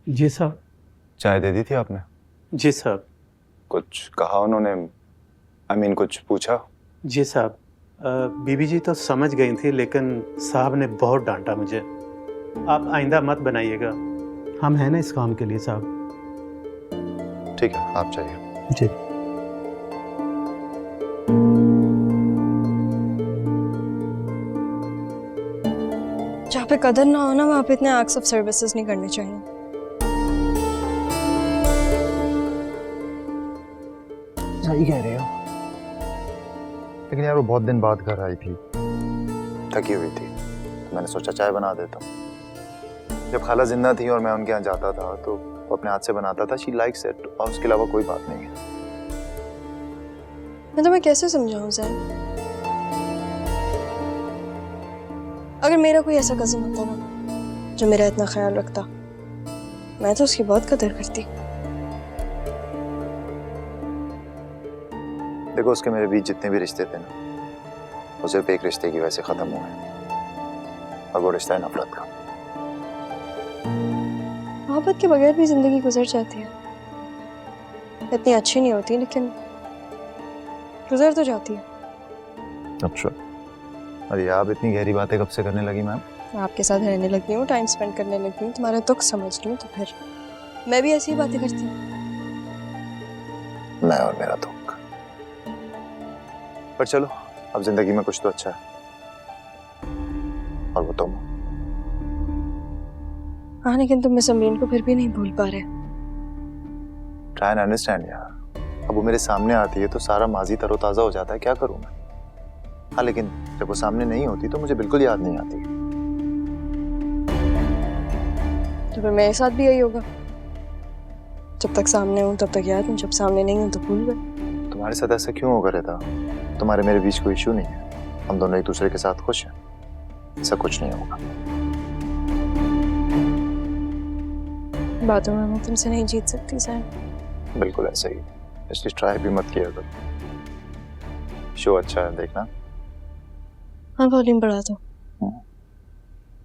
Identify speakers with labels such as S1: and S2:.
S1: जी साहब।
S2: चाय दे दी थी आपने?
S1: जी साहब।
S2: कुछ कहा उन्होंने? कुछ पूछा?
S1: जी साहब। बीबी जी तो समझ गई थी, लेकिन साहब ने बहुत डांटा मुझे। आप आइंदा मत बनाइएगा, हम हैं ना इस काम के लिए साहब।
S2: ठीक है, आप चाहिए।
S1: जी।
S3: जहाँ पे कदर ना हो ना, वहाँ पे इतने एक्ट्स ऑफ सर्विसेज नहीं करने चाहिए।
S2: सही कह रहे हो, लेकिन यार वो बहुत दिन बाद घर आई थी, थकी हुई थी, तो मैंने सोचा चाय बना देता हूँ। जब खाला जिंदा थी और मैं उनके यहाँ जाता था तो वो अपने हाथ से बनाता था। शी लाइक्स इट, और उसके अलावा कोई बात नहीं है।
S3: मैं तुम्हें कैसे समझाऊं सर? अगर मेरा कोई ऐसा कजिन होता ना जो मेरा इतना ख्याल रखता, मैं तो उसकी बहुत कदर करती।
S2: देखो, उसके मेरे बीच जितने भी रिश्ते थे ना, वो सिर्फ एक रिश्ते की वजह से खत्म हुए, और वो रिश्ता है नफरत का।
S3: मोहब्बत के बगैर भी जिंदगी गुजर जाती है। इतनी अच्छी नहीं होती, लेकिन गुजर तो जाती है।
S2: अच्छा, अरे आप इतनी गहरी बातें कब से करने लगी मैम?
S3: आपके साथ रहने लगी हूँ, टाइम स्पेंड करने लगी हूँ, तुम्हारा दुख समझ रही हूँ, तो फिर मैं भी ऐसी ही बातें करती हूँ।
S2: मैं और मेरा दुख। पर चलो, अब जिंदगी में कुछ तो अच्छा है, और वो तुम।
S3: हाँ, लेकिन तुम मिस अमीन को फिर भी नहीं भूल पा रहे।
S2: ट्राई एंड अंडरस्टैंड यार। अब वो मेरे सामने आती है तो सारा माजी तरोताजा हो जाता है, क्या करूं मैं? हाँ, लेकिन जब वो सामने नहीं होती तो मुझे बिल्कुल याद नहीं आती।
S3: तो फिर मेरे साथ भी यही होगा, जब तक सामने हूँ तब तक याद हूँ, जब सामने नहीं हूँ तो भूल गए।
S2: तुम्हारे साथ ऐसा क्यों होगा रहता? तुम्हारे मेरे बीच कोई इशू नहीं है, हम दोनों एक दूसरे के साथ खुश हैं, ऐसा कुछ नहीं होगा।
S3: बातों में मैं तुमसे नहीं जीत सकती सर।
S2: बिल्कुल ऐसा ही, इसलिए ट्राई भी मत किया करो। शो अच्छा है, देखना।
S3: हाँ, वॉल्यूम बढ़ा दो।